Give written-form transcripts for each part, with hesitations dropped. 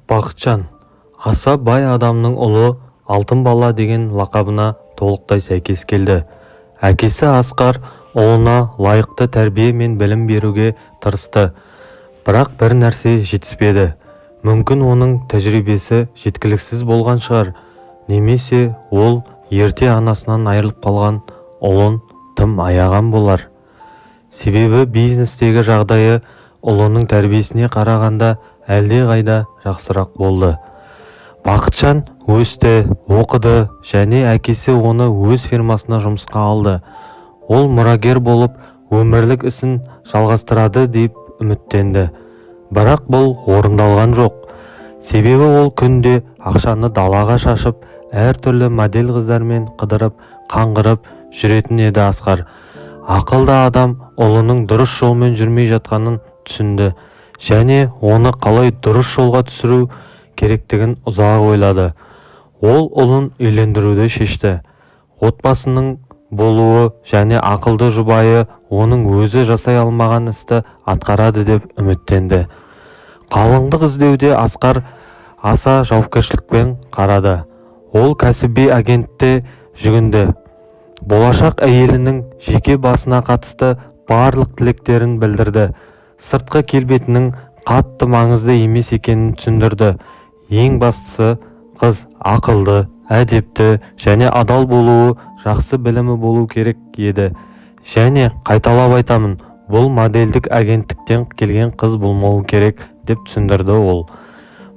Бақытжан аса бай адамның ұлы, алтын бала деген лақабына толықтай сәйкес келді. Әкесі Асқар ұлына лайықты тәрбие мен білім беруге тырысты. Бірақ бір нәрсе жетіспеді. Мүмкін оның тәжірибесі жеткіліксіз болған шығар. Немесе ол ерте анасынан айырылып қалған ұлын тым аяған болар. Себебі бизнестегі жағдайы ұлының тәрбиесіне қарағанда әлде қайда жақсырақ болды. Бақытжан өсті, оқыды және әкесі оны өз фирмасына жұмысқа алды. Ол мұрагер болып, өмірлік ісін жалғастырады деп үміттенді. Бірақ бұл орындалған жоқ. Себебі ол күнде ақшаны далаға шашып, әртүрлі модель қыздармен қыдырып, қаңғырып жүретін еді Асқар. Ақылды адам ұлының дұрыс жолмен жүрмей жатқанын түсінді және оны қалай дұрыс жолға түсіру керектігін ұзақ ойлады. Ол ұлын үйлендіруді шешті. Отбасының болуы және ақылды жұбайы оның өзі жасай алмаған істі атқарады деп үміттенді. Қалыңдық іздеуде Асқар аса жауапкершілікпен қарады. Ол кәсіби агентте жүгінді. Болашақ әйелінің жеке басына қатысты барлық тілектерін білдірді. Сыртқы келбетінің қатты маңызды емес екенін түсіндірді. Ең бастысы қыз ақылды, әдепті және адал болуы, жақсы білімі болу керек еді. Және қайталап айтамын, бұл модельдік агенттіктен келген қыз болмауы керек деп түсіндірді ол.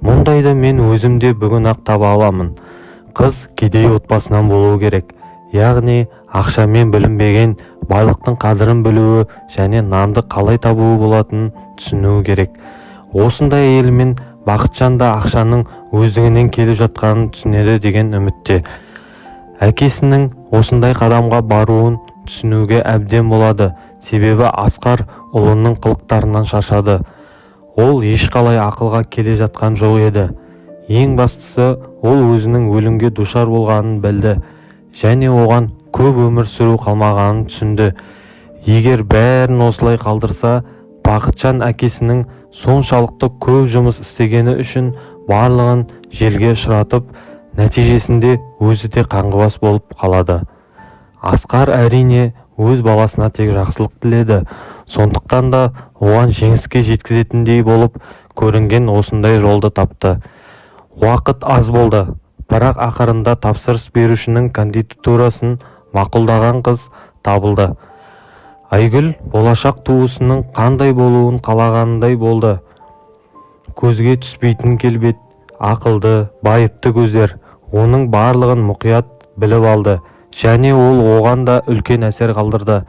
Мұндайды мен өзімде бүгін ақ таба аламын. Қыз кедей отбасынан болуы керек. Яғни ақшамен білінбеген, байлықтың қадірін білуі және нанды қалай табуы болатынын түсінуі керек. Осындай әйелмен Бақытжан да ақшаның өздігінен келіп жатқанын түсінеді деген үмітте. Әкесінің осындай қадамға баруын түсінуге әбден болады. Себебі Асқар ұлының қылықтарынан шаршады. Ол ешқалай ақылға келе жатқан жоқ еді. Ең бастысы ол өзінің өлімге душар болғанын білді және оған көп өмір сүру қалмағанын түсінді. Егер бәрін осылай қалдырса, Бақытжан әкесінің соншалықты көп жұмыс істегені үшін барлығын желге ұшыратып, нәтижесінде өзі де қаңғыбас болып қалады. Асқар әрине өз баласына тек жақсылық тіледі. Сондықтан да оған жеңіске жеткізетіндей болып көрінген осындай жолды тапты. Уақыт аз болды. Бірақ ақырында тапсырыс берушінің кандидатурасын мақұлдаған қыз табылды. Айгүл болашақ туысының қандай болуын қалағандай болды. Көзге түспейтін келбет, ақылды, байыпты көздер. Оның барлығын мұқият біліп алды және ол оған да үлкен әсер қалдырды.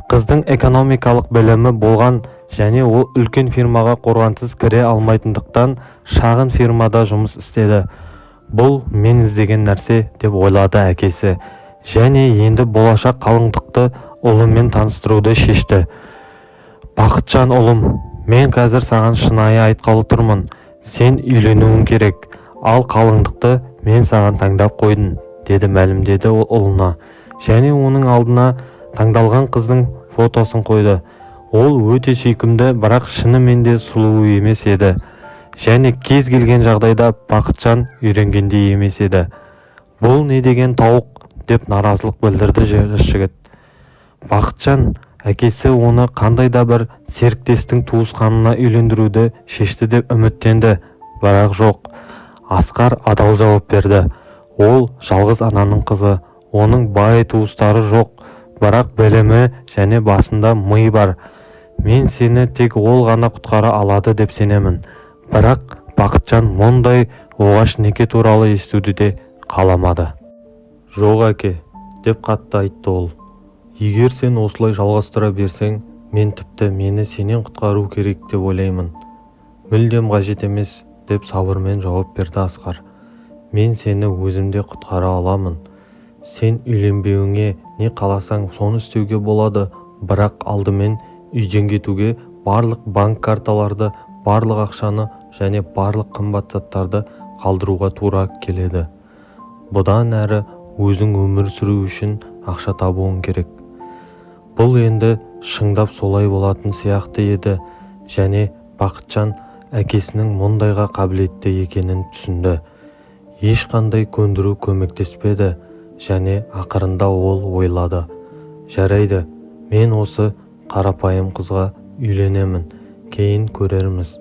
Қыздың экономикалық білімі болған және ол үлкен фирмаға қорғансыз кіре алмайтындықтан шағын фирмада жұмыс істеді. Бұл мен іздеген нәрсе деп ойлады әкесі және енді болашақ қалыңдықты ұлымен таныстыруды шешті. Бақытжан ұлым, мен қазір саған шынайы айтқалы тұрмын. Сен үйленуің керек, ал қалыңдықты мен саған таңдап қойдым, деді мәлімдеді ол ұлына. Және оның алдына таңдалған қыздың фотосын қойды. Ол өте сүйкімді, бірақ шынымен де сұлу емес еді. Және кез келген жағдайда Бақытжан үйренгендей емес еді. Бұл не деген тауық деп наразылық білдірді жігіт. Бақытжан әкесі оны қандай да бір серіктестің туысқанына үйлендіруді шешті деп үміттенді, бірақ жоқ. Асқар адал жауап берді. Ол жалғыз ананың қызы, оның бай туыстары жоқ, бірақ білімі және басында ми бар. Мен сені тек ол ғана құтқара алады деп сенемін. Бірақ Бақытжан мұндай оғаш неке туралы естуді де қаламады. Жоқ әке, деп қатты айтты ол. Егер сен осылай жалғастыра берсең, мен тіпті мені сенен құтқару керек деп ойлаймын. Мүлдем қажет емес, деп сабырмен жауап берді Асқар. Мен сені өзімде құтқара аламын. Сен үйленбеуіңе не қаласаң соны істеуге болады, бірақ алдымен үйден кетуге барлық банк карталарды, барлық ақшаны және барлық қымбат заттарды қалдыруға тура келеді. Бұдан әрі өзің өмір сүру үшін ақша табуың керек. Бұл енді шыңдап солай болатын сияқты еді және Бақытжан әкесінің мұндайға қабілетті екенін түсінді. Ешқандай көндіру көмектеспеді және ақырында ол ойлады: жарайды, мен осы қарапайым қызға үйленемін, кейін көрерміз.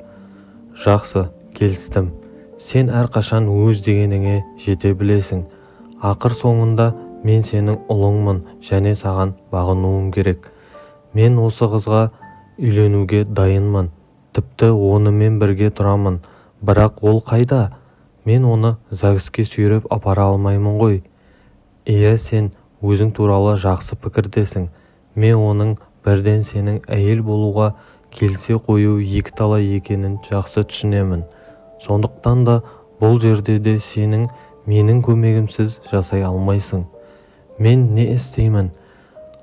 Жақсы, келістім. Сен әрқашан өз дегеніңе жете білесің. Ақыр соңында мен сенің ұлыңмын және саған бағынуым керек. Мен осы қызға үйленуге дайынмын. Тіпті онымен бірге тұрамын. Бірақ ол қайда? Мен оны ЗАГСке сүйреп апара алмаймын ғой. Иә, сен өзің туралы жақсы пікірдесің. Мен оның бірден сенің әйел болуға келсе қою екі талай екенін жақсы түсінемін. Сондықтан да бұл жерде де сенің менің көмегімсіз жасай алмайсың. Мен не істеймін?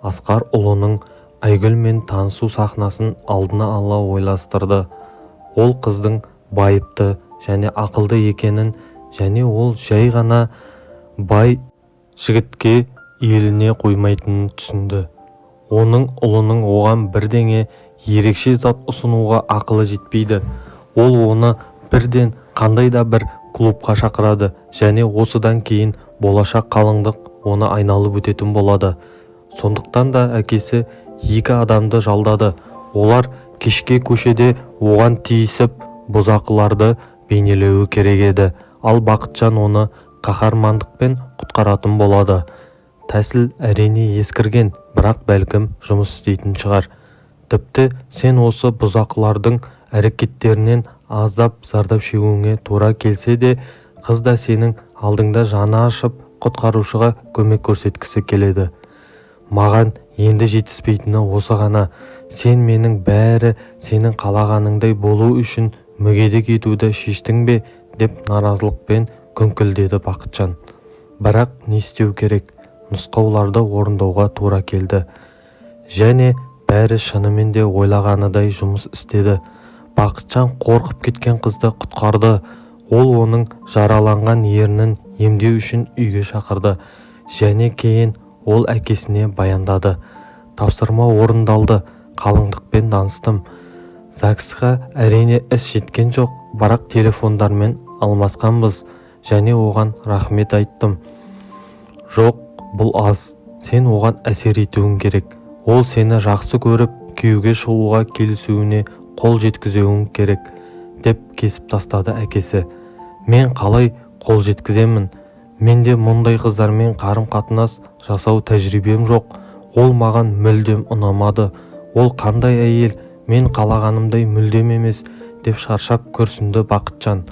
Асқар ұлының Айгүлмен танысу сахнасын алдына ала ойластырды. Ол қыздың байыпты және ақылды екенін және ол жай ғана бай жігітке иелене қоймайтынын түсінді. Оның ұлының оған бірдеңе ерекше зат ұсынуға ақылы жетпейді. Ол оны бірден қандай да бір клубқа шақырады және осыдан кейін болашақ қалыңдық оны айналып өтетін болады. Сондықтан да әкесі екі адамды жалдады. Олар кешке көшеде оған тиісіп бұзақыларды бейнелеуі керек еді. Ал Бақытжан оны қаһармандықпен құтқаратын болады. Тәсіл әрине ескірген, бірақ бәлкім жұмыс істейтін шығар. Тіпті сен осы бұзақылардың әрекеттерінен аздап зардап шегуіңе тура келсе де, қыз да сенің алдыңда жаны ашып құтқарушыға көмек көрсеткісі келеді. Маған енді жетіспейтіні осы ғана. Сен менің бәрі сенің қалағаныңдай болу үшін мүгедек етуді шештің бе? Деп наразылықпен күңкілдеді Бақытжан. Бірақ не істеу керек? Нұсқауларды орындауға тура келді. Және бәрі шынымен де ойлағаныдай жұмыс істеді. Бақытжан қорқып кеткен қызды құтқарды. Ол оның жараланған ернін емдеу үшін үйге шақырды. Және кейін ол әкесіне баяндады. Тапсырма орындалды. Қалыңдықпен таныстым. ЗАГСқа әрине іс жеткен жоқ, бірақ телефондармен алмасқанбыз және оған рахмет айттым. Жоқ, бұл аз. Сен оған әсер етуің керек. Ол сені жақсы көріп, күйеуге шығуға келісуіне қол жеткізуің керек, деп кесіп тастады әкесі. Мен қалай қол жеткіземін? Менде мұндай қыздармен қарым-қатынас жасау тәжірибем жоқ. Ол маған мүлдем ұнамады. Ол қандай әйел? Мен қалағанымдай мүлдем емес, деп шаршап күрсінді Бақытжан.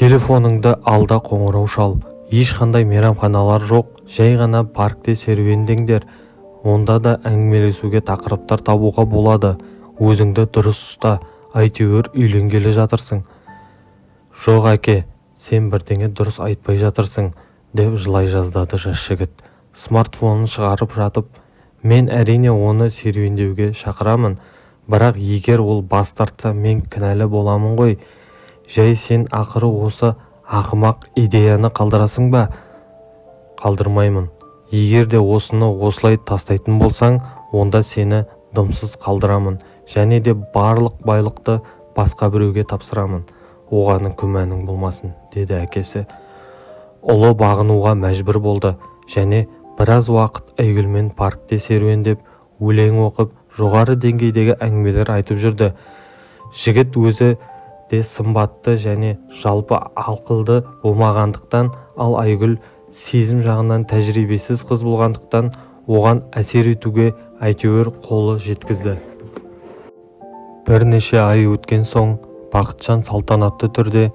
Телефоныңды алда қоңырау шал. Ешқандай мейрамханалар жоқ, жай ғана паркте серуендеңдер. Онда да әңгімелесуге тақырыптар табуға болады. Өзіңді дұрыс ұста, әйтеуір үйленгелі жатырсың. Жоқ әке, сен бірдеңе дұрыс айтпай жатырсың, деп жылай жаздады жас жігіт. Смартфонын шығарып жатып, мен әрине оны серуендеуге шақырамын, бірақ егер ол бас тартса, мен кінәлі боламын ғой. Жай сен ақыры осы ақымақ идеяны қалдырасың ба? Қалдырмаймын. Егер де осыны осылай тастайтын болсаң, онда сені дымсыз қалдырамын, және де барлық байлықты басқа біреуге тапсырамын. Оғаның күмәнің болмасын, деді әкесі. Ұлы бағынуға мәжбүр болды, және біраз уақыт Айгүлмен паркте серуендеп, өлең оқып, жоғары деңгейдегі әңгімелер айтып жүрді. Жігіт өзі де сымбатты және жалпы ақылды болмағандықтан, ал Айгүл сезім жағынан тәжірибесіз қыз болғандықтан, оған әсер етуге әйтеуір қолы жеткізді. Бірнеше ай өткен соң, Бақытжан салтанатты түрде,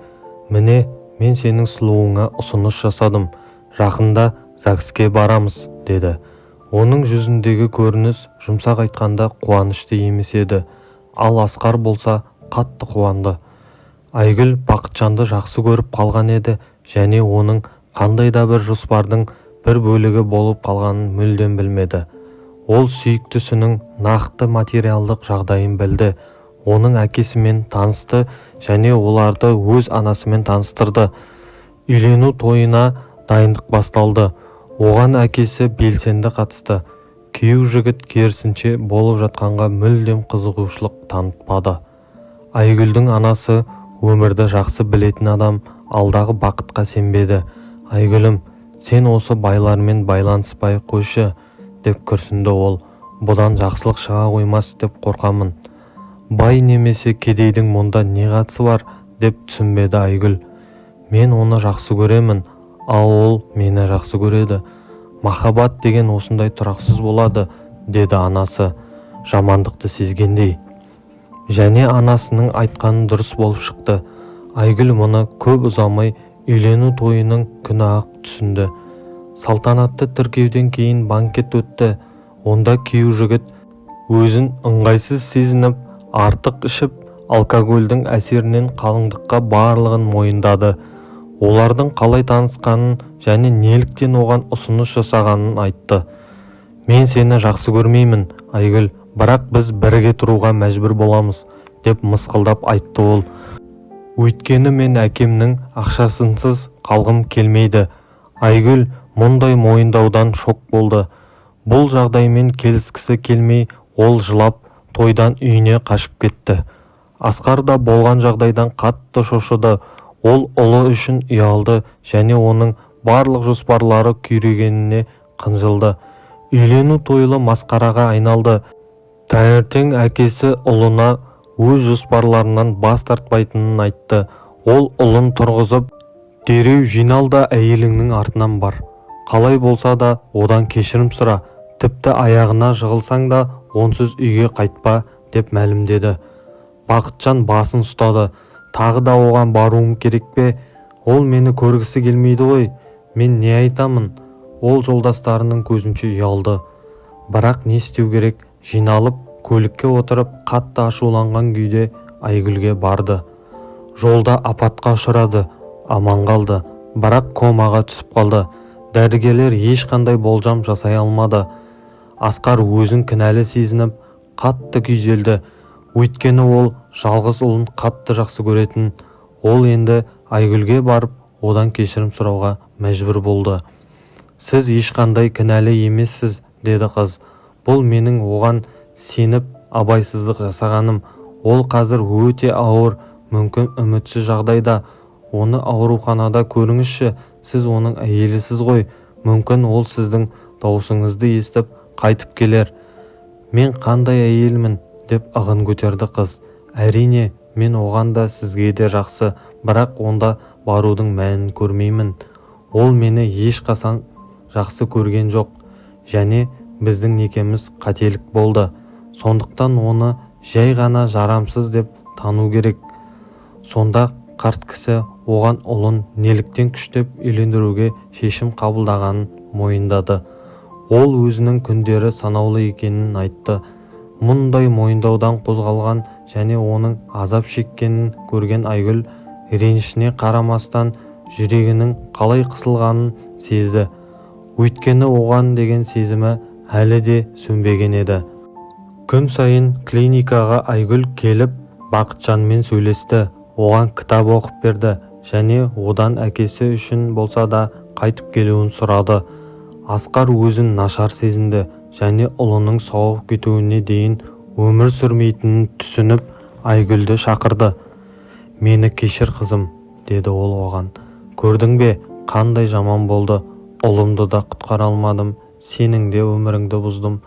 міне, мен сенің сұлуыңа ұсыныс жасадым. Жақында ЗАГСке барамыз, деді. Оның жүзіндегі көрініс жұмсақ айтқанда қуанышты емес еді. Ал Асқар болса қатты қуанды. Айгүл Бақытжанды жақсы көріп қалған еді, және оның қандай да бір жоспардың бір бөлігі болып қалғанын мүлдем білмеді. Ол сүйіктісінің нақты материалдық жағдайын білді. Оның әкесімен танысты және оларды өз анасымен таныстырды. Үйлену тойына дайындық басталды. Оған әкесі белсенді қатысты. Күйеу жігіт керісінше болып жатқанға мүлдем қызығушылық танытпады. Айгүлдің анасы өмірді жақсы білетін адам алдағы бақытқа сенбеді. Айгүлім, сен осы байлармен байланыспай қойшы, деп күрсінді ол. Бұдан жақсылық шыға қоймас деп қорқамын. Бай немесе кедейдің мұнда не қатысы бар, деп түсінбеді Айгүл. Мен оны жақсы көремін, ал ол мені жақсы көреді. Махаббат деген осындай тұрақсыз болады, деді анасы, жамандықты сезгендей. Және анасының айтқаны дұрыс болып шықты. Айгүл мұны көп ұзамай үйлену тойының күні ақ түсінді. Салтанатты тіркеуден кейін банкет өтті. Онда күйеу жігіт өзін ыңғайсыз сезініп, артық ішіп, алкогольдің әсерінен қалыңдыққа барлығын мойындады. Олардың қалай танысқанын және неліктен оған ұсыныс жасағанын айтты. Мен сені жақсы көрмеймін, Айгүл, бірақ біз бірге тұруға мәжбүр боламыз, деп мысқылдап айтты ол. Өйткені мен әкемнің ақшасынсыз қалғым келмейді. Айгүл мұндай мойындаудан шок болды. Бұл жағдаймен келіскісі келмей, ол жылап, тойдан үйіне қашып кетті. Асқар да болған жағдайдан қатты шошыды. Ол ұлы үшін ұялды және оның барлық жоспарлары күйрегеніне қынжылды. Үйлену тойлы масқараға айналды. Таңертең әкесі ұлына өз жоспарларынан бас тартпайтынын айтты. Ол ұлын тұрғызып, дереу жинал да әйеліңнің артынан бар. Қалай болса да одан кешірім сұра, тіпті аяғына жығылсаң да онсыз үйге қайтпа, деп мәлімдеді. Бақытжан басын ұстады. Тағы да оған баруым керек пе? Ол мені көргісі келмейді ғой. Мен не айтамын? Ол жолдастарының көзінше ұялды. Бірақ не істеу керек? Жиналып, көлікке отырып, қатты ашуланған күйде Айгүлге барды. Жолда апатқа ұшырады, аман қалды, бірақ комаға түсіп қалды. Дәрігерлер ешқандай болжам жасай алмады. Асқар өзін кінәлі сезініп, қатты күйзелді. Өйткені ол жалғыз ұлын қатты жақсы көретін. Ол енді Айгүлге барып, одан кешірім сұрауға мәжбүр болды. Сіз ешқандай кінәлі емессіз, деді қыз. Бұл менің оған сеніп абайсыздық жасағаным. Ол қазір өте ауыр, мүмкін үмітсіз жағдайда. Оны ауруханада көріңізші, сіз оның әйелісіз ғой. Мүмкін ол сіздің дауысыңызды естіп қайтып келер. Мен қандай әйелмін, деп ығын көтерді қыз. Әрине, мен оған да сізге де жақсы, бірақ онда барудың мәнін көрмеймін. Ол мені ешқасан жақсы көрген жоқ, және біздің некеміз қателік болды. Сондықтан оны жай ғана жарамсыз деп тану керек. Сонда қарт кісі оған ұлын неліктен күштеп үйлендіруге шешім қабылдағанын мойындады. Ол өзінің күндері санаулы екенін айтты. Мұндай мойындаудан қозғалған және оның азап шеккенін көрген Айгүл ренішіне қарамастан жүрегінің қалай қысылғанын сезді. Өйткені оған деген сезімі әлі де сөнбеген еді. Күн сайын клиникаға Айгүл келіп Бақытжанмен сөйлесті. Оған кітап оқып берді және одан әкесі үшін болса да қайтып келуін сұрады. Асқар өзін нашар сезінді және ұлының сауығып кетуіне дейін өмір сүрмейтінін түсініп Айгүлді шақырды. Мені кешір қызым, деді ол оған. Көрдің бе, қандай жаман болды. Ұлымды да құтқара алмадым, сенің де өміріңді бұздым.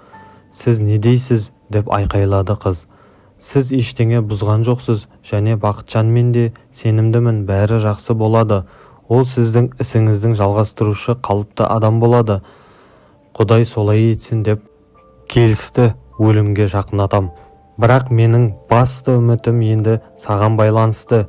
Сіз не дейсіз, деп айқайлады қыз. Сіз ештеңе бұзған жоқсыз және Бақытжанмен де сенімдімін, бәрі жақсы болады. Ол сіздің ісіңіздің жалғастырушы қалыпты адам болады. Құдай солай етсін, деп келісті өлімге жақын адам. Бірақ менің басты үмітім енді саған байланысты.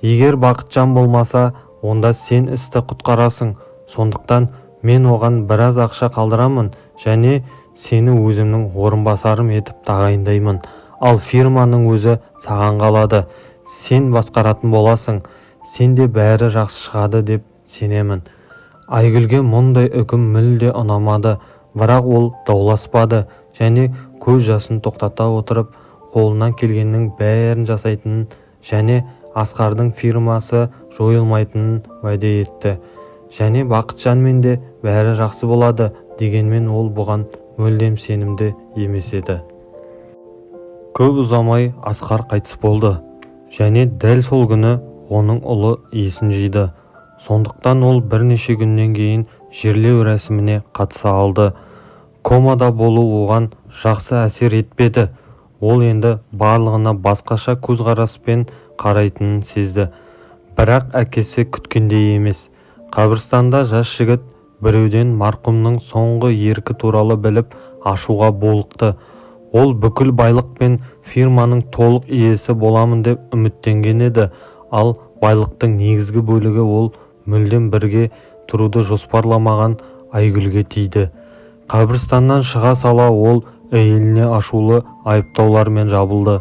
Егер Бақытжан болмаса, онда сен істі құтқарасың. Сондықтан мен оған біраз ақша қалдырамын және сені өзімнің орынбасарым етіп тағайындаймын. Ал фирманың өзі саған қалады. Сен басқаратын боласың. Сенде бәрі жақсы шығады деп сенемін. Айгүлге мұндай үкім мүлде ұнамады, бірақ ол дауласпады және көз жасын тоқтата отырып, қолынан келгеннің бәрін жасайтынын және Асқардың фирмасы жойылмайтынын уәде етті. Және Бақытжанмен де бәрі жақсы болады дегенмен ол бұған мүлдем сенімді емес еді. Көп ұзамай Асқар қайтыс болды. және дәл сол күні оның ұлы есін жиды. Сондықтан ол бірнеше күннен кейін жерлеу рәсіміне қатыса алды. Комада болу оған жақсы әсер етпеді. Ол енді барлығына басқаша көзқараспен қарайтынын сезді. Бірақ әкесі күткендей емес. Қабірстанда жас жігіт біреуден марқұмның соңғы еркі туралы біліп ашуға булықты. Ол бүкіл байлық пен фирманың толық иесі боламын деп үміттенген еді. Ал байлықтың негізгі бөлігі ол мүлдем бірге тұруды жоспарламаған Айгүлге тиді. Қабірстаннан шыға сала ол әйеліне ашулы айыптаулармен жабылды.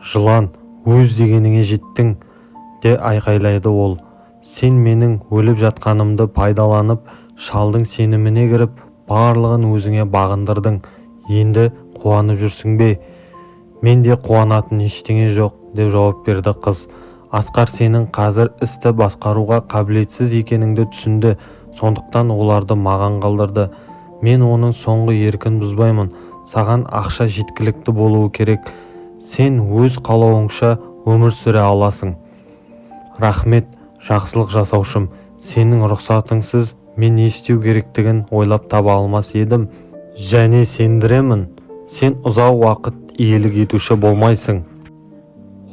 «Жылан, өз дегеніңе жеттің!» де айқайлайды ол. «Сен менің өліп жатқанымды пайдаланып, шалдың сеніміне кіріп, барлығын өзіңе бағындырдың. Енді қуанып жүрсің бе?» «Менде қуанатын ештеңе жоқ», деп жауап берді қыз. «Асқар сенің қазір істі басқаруға қабілетсіз екеніңді түсінді, сондықтан оларды маған қалдырды. Мен оның соңғы еркін бұзбаймын. Саған ақша жеткілікті болуы керек. Сен өз қалауыңша өмір сүре аласың. Рахмет, жақсылық жасаушым. Сенің рұқсатыңсыз мен не істеу керектігін ойлап таба алмас едім. Және сендіремін, сен ұзақ уақыт иелік етуші болмайсың».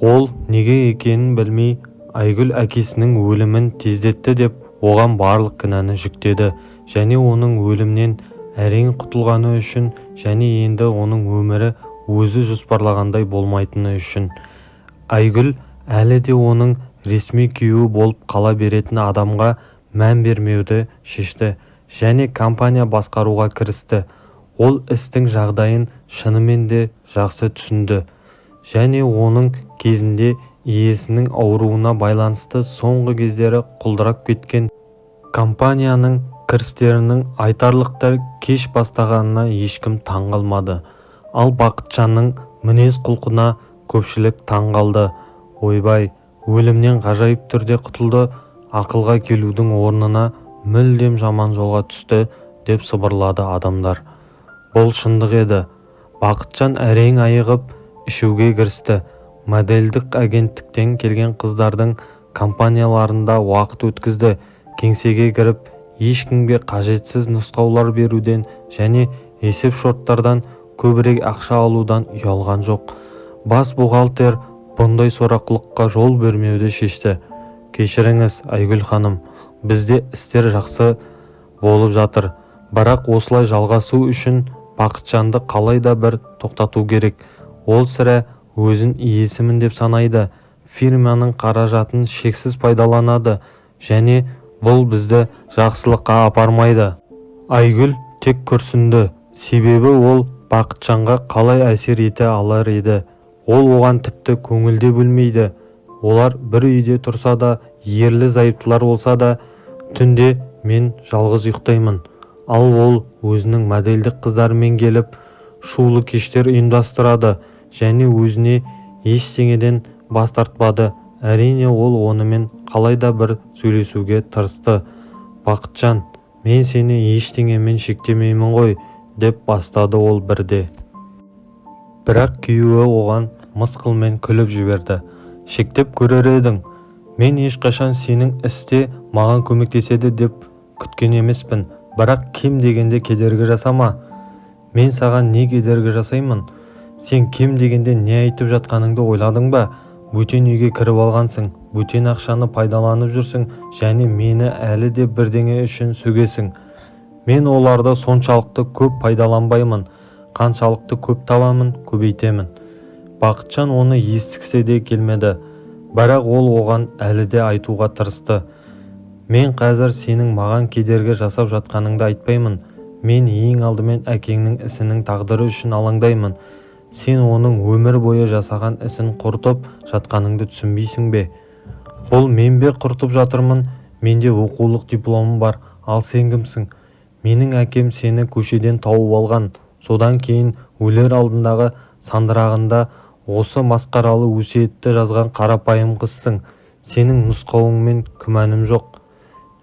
Ол неге екенін білмей, Айгүл әкесінің өлімін тездетті деп оған барлық кінәні жүктеді. Және оның өлімнен әрең құтылғаны үшін, және енді оның өмірі өзі жоспарлағандай болмайтыны үшін. Айгүл әлі де оның ресми күйеуі болып қала беретін адамға мән бермеуді шешті және компания басқаруға кірісті. Ол істің жағдайын шынымен де жақсы түсінді және оның кезінде иесінің ауруына байланысты соңғы кездері құлдырап кеткен компанияның кірістерінің айтарлықтай кеш бастағанына ешкім таңғалмады. Ал Бақытжанның мінез құлқына көпшілік таңғалды. «Ойбай, өлімнен ғажайып түрде құтылды, ақылға келудің орнына мүлдем жаман жолға түсті», деп сыбырлады адамдар. Бұл шындық еді. Бақытжан әрең айығып ішуге кірісті. Модельдік агенттіктен келген қыздардың компанияларында уақыт өткізді. Кеңсеге кіріп, ешкімге қажетсіз нұсқаулар беруден және есеп шоттардан көбірек ақша алудан ұялған жоқ. Бас бухгалтер бұндай сорақылыққа жол бермеуді шешті. «Кешіріңіз, Айгүл ханым, бізде істер жақсы болып жатыр. Бірақ осылай жалғасу үшін Бақытжанды қалайда бір тоқтату керек. Ол сірә өзін иесімін деп санайды, фирманың қаражатын шексіз пайдаланады және бұл бізді жақсылыққа апармайды». Айгүл тек күрсінді, себебі ол Бақытжанға қалай әсер ете алар еді. Ол оған тіпті көңілде бөлмейді. Олар бір үйде тұрса да, ерлі-зайыптылар болса да, түнде мен жалғыз ұйықтаймын. Ал ол өзінің модельдік қыздарымен келіп, шулы кештер ұйымдастырады және өзіне ештеңеден бас тартпады. Әрине ол онымен қалайда бір сөйлесуге тырысты. «Бақытжан, мен сені ештеңемен шектемеймін ғой», деп бастады ол бірде. Бірақ күйеуі оған мысқылмен күліп жіберді. «Шектеп көрер едің. Мен ешқашан сенің істе маған көмектеседі деп күткен емеспін. Бірақ кем дегенде кедергі жасама». «Мен саған не кедергі жасаймын? Сен кем дегенде не айтып жатқаныңды ойладың ба? Бөтен үйге кіріп алғансың, бөтен ақшаны пайдаланып жүрсің және мені әлі де бірдеңе үшін сөгесің. Мен оларды соншалықты көп пайдаланбаймын. Қаншалықты көп табамын, көбейтемін». Бақытжан оны естігісі де келмеді. Бірақ ол оған әлі де айтуға тырысты. «Мен қазір сенің маған кедергі жасап жатқаныңды айтпаймын. Мен ең алдымен әкеңнің ісінің тағдыры үшін алаңдаймын. Сен оның өмір бойы жасаған ісін құртып жатқаныңды түсінбейсің бе? Бұл мен бе құртып жатырмын? Менде оқулық дипломым бар. Ал сен кімсің? Менің әкем сені көшеден тауып алған. Содан кейін өлер алдындағы сандырағында осы масқаралы өсиетті жазған қарапайым қызсың. Сенің нұсқауыңмен күмәнім жоқ.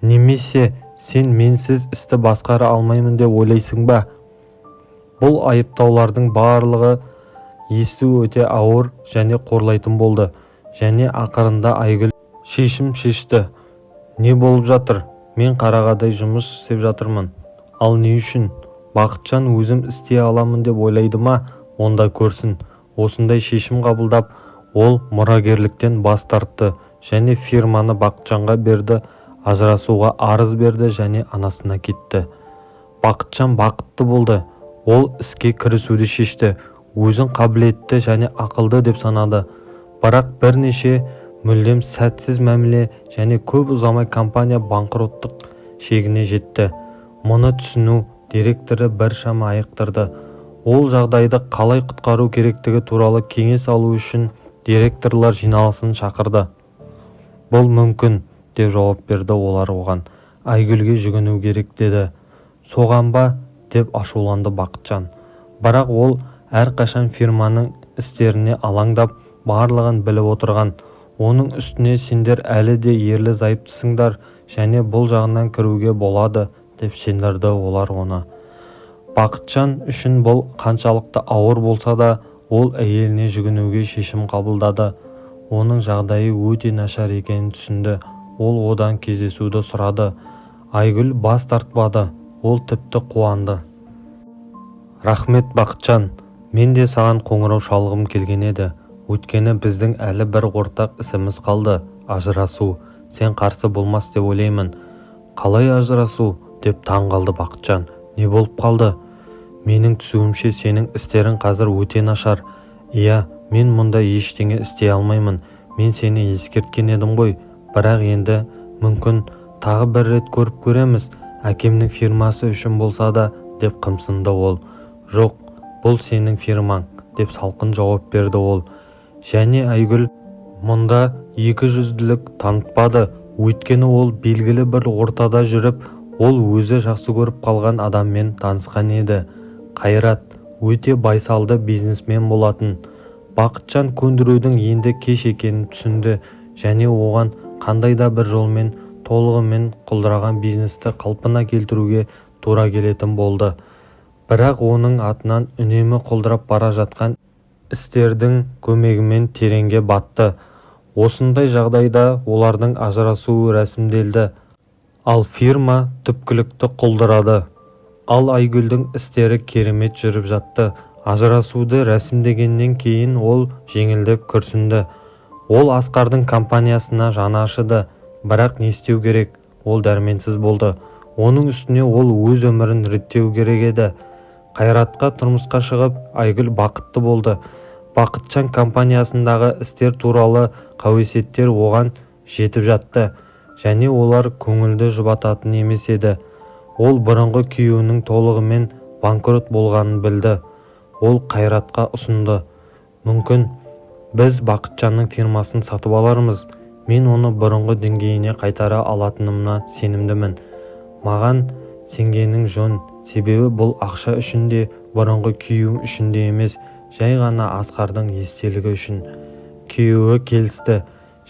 Немесе сен менсіз істі басқара алмаймын деп ойлайсың ба?» Бұл айыптаулардың барлығы есту өте ауыр және қорлайтын болды. және ақырында Айгүл шешім шешті. Не болып жатыр? Мен қарағадай жұмыс істеп жатырмын. Ал не үшін? Бақытжан өзім істей аламын деп ойлайды ма? Онда көрсін. Осындай шешім қабылдап, ол мұрагерліктен бас тартты және фирманы Бақытжанға берді, ажырасуға арыз берді және анасына кетті. Бақытжан бақытты болды. Ол іске кірісуді шешті. Өзін қабілетті және ақылды деп санады. Бірақ бірнеше мүлдем сәтсіз мәміле және көп ұзамай компания банкроттық шегіне жетті. Мұны түсіну директоры біршама айықтырды. Ол жағдайды қалай құтқару керектігі туралы кеңес алу үшін директорлар жиналысын шақырды. Бұл мүмкін, деп жауап берді олар оған. Айгүлге жүгіну керек деді. Соған ба, деп ашуланды Бақытжан. Бірақ ол әрқашан фирманың істеріне алаңдап, барлығын біліп отырған. Оның үстіне сендер әлі де ерлі зайыптысыңдар және бұл жағынан кіруге болады, деп сендірді олар оны. Бақытжан үшін бұл қаншалықты ауыр болса да, ол әйеліне жүгінуге шешім қабылдады. Оның жағдайы өте нашар екенін түсінді. Ол одан кездесуді сұрады. Айгүл бас тартпады. Ол тіпті қуанды. Рахмет Бақытжан, мен де саған қоңырау шалғым келген еді. Өйткені біздің әлі бір ортақ ісіміз қалды, ажырасу. Сен қарсы болмас деп ойлаймын. Қалай ажырасу? Деп таң қалды Бақытжан. Не болып қалды? Менің түсуімше сенің істерің қазір өте нашар. Иә, мен мұнда ештеңе істей алмаймын. Мен сені ескерткен едім ғой. Бірақ енді мүмкін тағы бір рет көріп көреміз. Әкемнің фирмасы үшін болса да, деп қымсынды ол. Жоқ, бұл сенің фирмаң, деп салқын жауап берді ол. Және Айгүл мұнда екі жүзділік танытпады. Өйткені ол белгілі бір ортада жүріп, ол өзі жақсы көріп қалған адаммен танысқан еді. Қайрат өте байсалды бизнесмен болатын. Бақытжан көндірудің енді кеш екенін түсінді және оған қандай да бір жолмен толығымен құлдыраған бизнесті қалпына келтіруге тура келетін болды. Бірақ оның атынан үнемі құлдырап бара жатқан істердің көмегімен тереңге батты. Осындай жағдайда олардың ажырасуы рәсімделді, ал фирма түпкілікті құлдырады. Ал Айгүлдің істері керемет жүріп жатты. Ажырасуды рәсімдегеннен кейін ол жеңілдеп күрсінді. Ол Асқардың компаниясына жаны ашыды, бірақ не істеу керек? Ол дәрменсіз болды. Оның үстіне ол өз өмірін реттеу керек еді. Қайратқа тұрмысқа шығып, Айгүл бақытты болды. Бақытжан компаниясындағы істер туралы қауесеттер оған жетіп жатты және олар көңілді жұбататын емес еді. Ол бұрынғы күйеуінің толығымен банкрот болғанын білді. Ол Қайратқа ұсынды. Мүмкін біз Бақытжанның фирмасын сатып алармыз. Мен оны бұрынғы деңгейіне қайтара алатынымна сенімдімін. Маған сенгенің жөн, себебі бұл ақша үшін де, бұрынғы күйеуім үшін де емес, жай ғана Асқардың естелігі үшін. Күйеуі келісті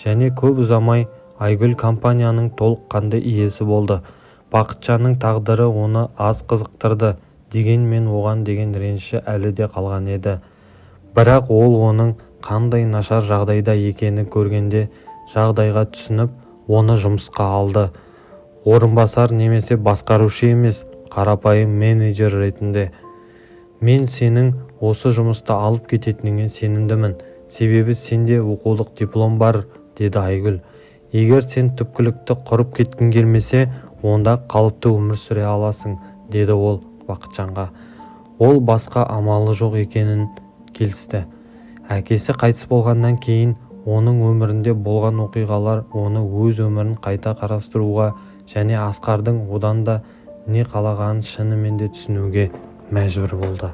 және көп ұзамай Айгүл компанияның толыққанды иесі болды. Бақытжанның тағдыры оны аз қызықтырды, дегенмен оған деген реніші әлі де қалған еді. Бірақ ол оның қандай нашар жағдайда екені көргенде жағдайға түсініп, оны жұмысқа алды. Орынбасар немесе басқарушы емес, қарапайым менеджер ретінде. Мен сенің осы жұмысты алып кететініңе сенімдімін, себебі сенде оқулық диплом бар, деді Айгүл. Егер сен түпкілікті құрып кеткің келмесе, онда қалыпты өмір сүре аласың, деді ол Бақытжанға. Ол басқа амалы жоқ екенін келісті. Әкесі қайтыс болғаннан кейін оның өмірінде болған оқиғалар оны өз өмірін қайта қарастыруға және Асқардың одан да не қалағанын шынымен де түсінуге мәжбүр болды.